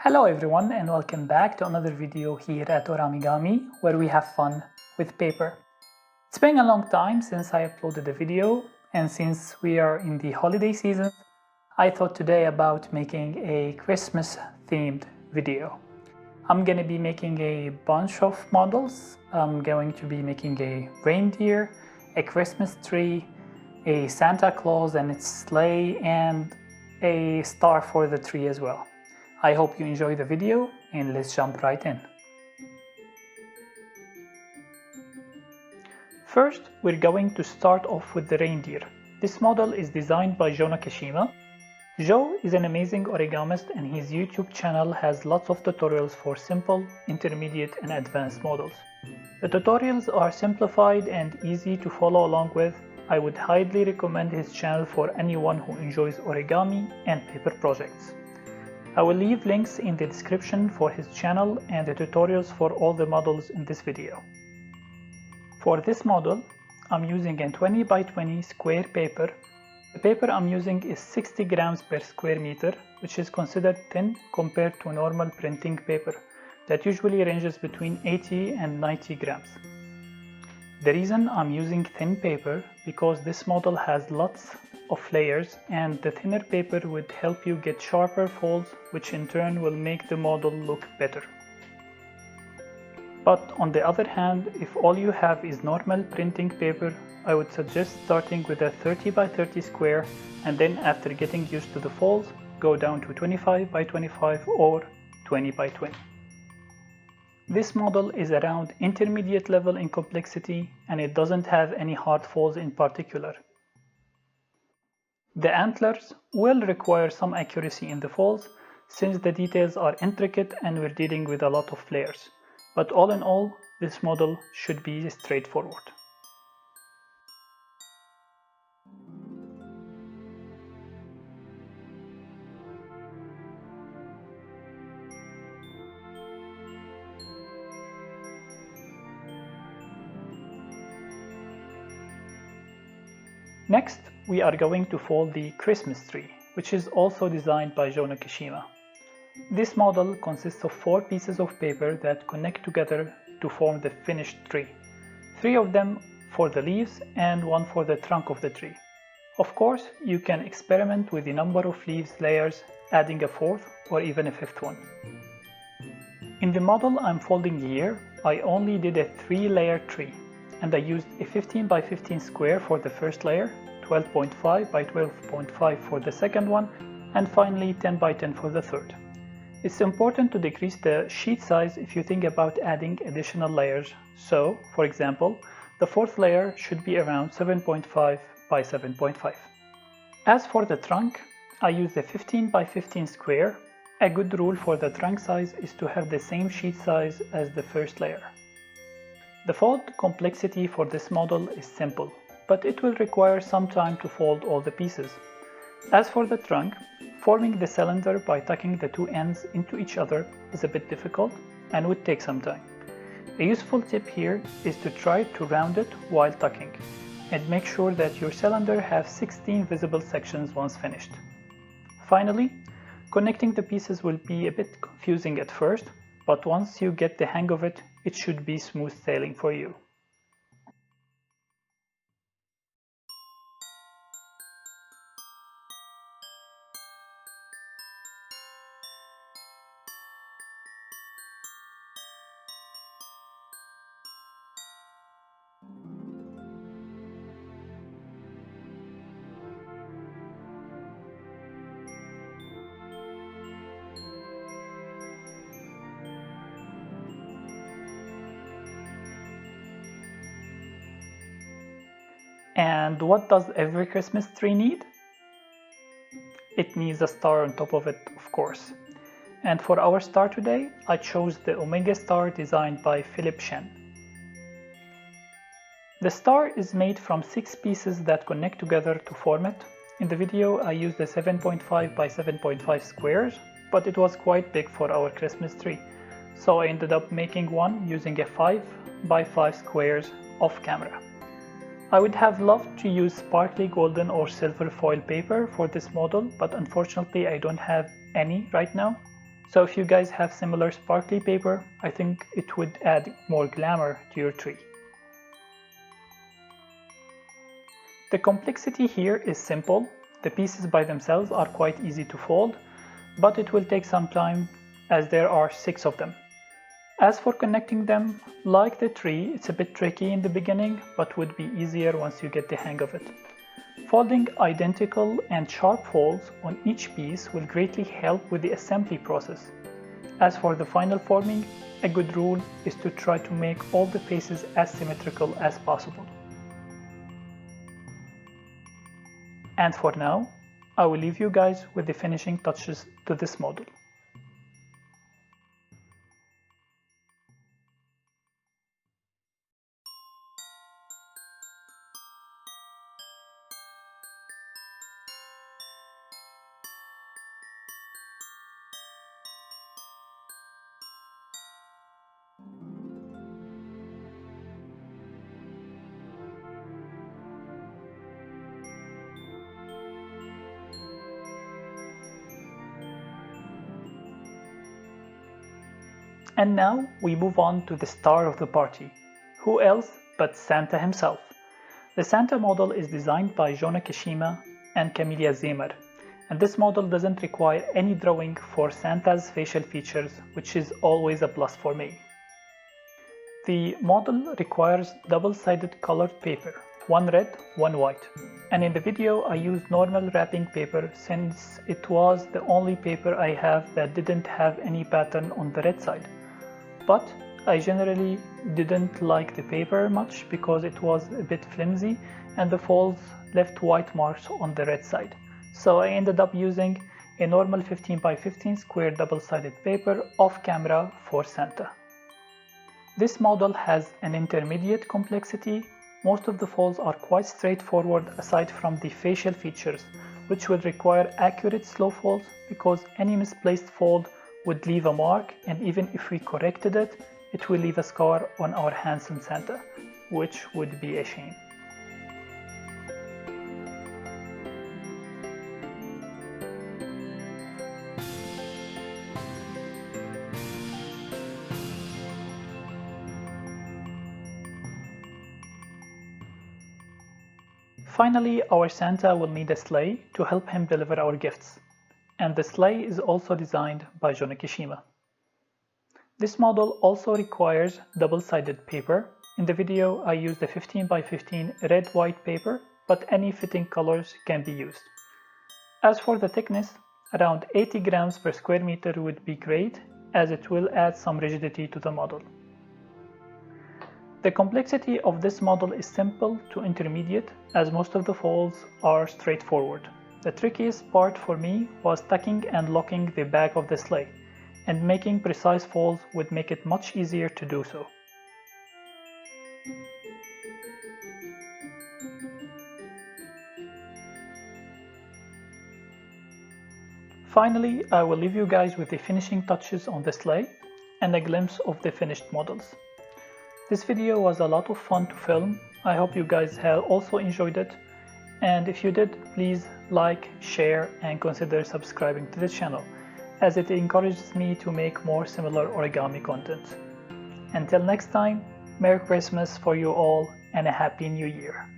Hello everyone and welcome back to another video here at Origami where we have fun with paper. It's been a long time since I uploaded a video, and since we are in the holiday season, I thought today about making a Christmas themed video. I'm gonna be making a bunch of models. I'm going to be making a reindeer, a Christmas tree, a Santa Claus and its sleigh, and a star for the tree as well. I hope you enjoy the video and let's jump right in. First, we're going to start off with the reindeer. This model is designed by Joe Nakashima. Joe is an amazing origamist and his YouTube channel has lots of tutorials for simple, intermediate and advanced models. The tutorials are simplified and easy to follow along with. I would highly recommend his channel for anyone who enjoys origami and paper projects. I will leave links in the description for his channel and the tutorials for all the models in this video. For this model, I'm using a 20 by 20 square paper. The paper I'm using is 60 grams per square meter, which is considered thin compared to normal printing paper that usually ranges between 80 and 90 grams. The reason I'm using thin paper because this model has lots of layers and the thinner paper would help you get sharper folds, which in turn will make the model look better. But on the other hand, if all you have is normal printing paper, I would suggest starting with a 30 by 30 square and then after getting used to the folds, go down to 25 by 25 or 20 by 20. This model is around intermediate level in complexity and it doesn't have any hard folds in particular. The antlers will require some accuracy in the folds since the details are intricate and we're dealing with a lot of layers. But all in all, this model should be straightforward. Next, we are going to fold the Christmas tree, which is also designed by Joe Nakashima. This model consists of 4 pieces of paper that connect together to form the finished tree. 3 of them for the leaves and 1 for the trunk of the tree. Of course, you can experiment with the number of leaves layers, adding a 4th or even a 5th one. In the model I'm folding here, I only did a 3-layer tree, and I used a 15 by 15 square for the first layer, 12.5 by 12.5 for the second one, and finally 10 by 10 for the third. It's important to decrease the sheet size if you think about adding additional layers. So, for example, the 4th layer should be around 7.5 by 7.5. As for the trunk, I used a 15 by 15 square. A good rule for the trunk size is to have the same sheet size as the first layer. The fold complexity for this model is simple, but it will require some time to fold all the pieces. As for the trunk, forming the cylinder by tucking the 2 ends into each other is a bit difficult and would take some time. A useful tip here is to try to round it while tucking, and make sure that your cylinder has 16 visible sections once finished. Finally, connecting the pieces will be a bit confusing at first, but once you get the hang of it, it should be smooth sailing for you. And what does every Christmas tree need? It needs a star on top of it, of course. And for our star today, I chose the Omega star designed by Philip Shen. The star is made from 6 pieces that connect together to form it. In the video, I used the 7.5 by 7.5 squares, but it was quite big for our Christmas tree. So I ended up making one using a 5 by 5 squares off camera. I would have loved to use sparkly golden or silver foil paper for this model, but unfortunately I don't have any right now. So if you guys have similar sparkly paper, I think it would add more glamour to your tree. The complexity here is simple. The pieces by themselves are quite easy to fold, but it will take some time as there are 6 of them. As for connecting them, like the tree, it's a bit tricky in the beginning, but would be easier once you get the hang of it. Folding identical and sharp folds on each piece will greatly help with the assembly process. As for the final forming, a good rule is to try to make all the faces as symmetrical as possible. And for now, I will leave you guys with the finishing touches to this model. And now we move on to the star of the party. Who else but Santa himself? The Santa model is designed by Jonah Kishima and Camelia Zemer, and this model doesn't require any drawing for Santa's facial features, which is always a plus for me. The model requires double-sided colored paper, one red, one white. And in the video I used normal wrapping paper since it was the only paper I have that didn't have any pattern on the red side. But I generally didn't like the paper much because it was a bit flimsy and the folds left white marks on the red side. So I ended up using a normal 15 by 15 square double-sided paper off camera for Santa. This model has an intermediate complexity. Most of the folds are quite straightforward aside from the facial features, which will require accurate slow folds because any misplaced fold would leave a mark, and even if we corrected it, it will leave a scar on our handsome Santa, which would be a shame. Finally, our Santa will need a sleigh to help him deliver our gifts. And the sleigh is also designed by Jonah Kishima. This model also requires double-sided paper. In the video I used a 15 by 15 red-white paper, but any fitting colors can be used. As for the thickness, around 80 grams per square meter would be great, as it will add some rigidity to the model. The complexity of this model is simple to intermediate, as most of the folds are straightforward. The trickiest part for me was tucking and locking the back of the sleigh, and making precise folds would make it much easier to do so. Finally, I will leave you guys with the finishing touches on the sleigh and a glimpse of the finished models. This video was a lot of fun to film. I hope you guys have also enjoyed it. And if you did, please like, share, and consider subscribing to the channel, as it encourages me to make more similar origami content. Until next time, Merry Christmas for you all and a Happy New Year!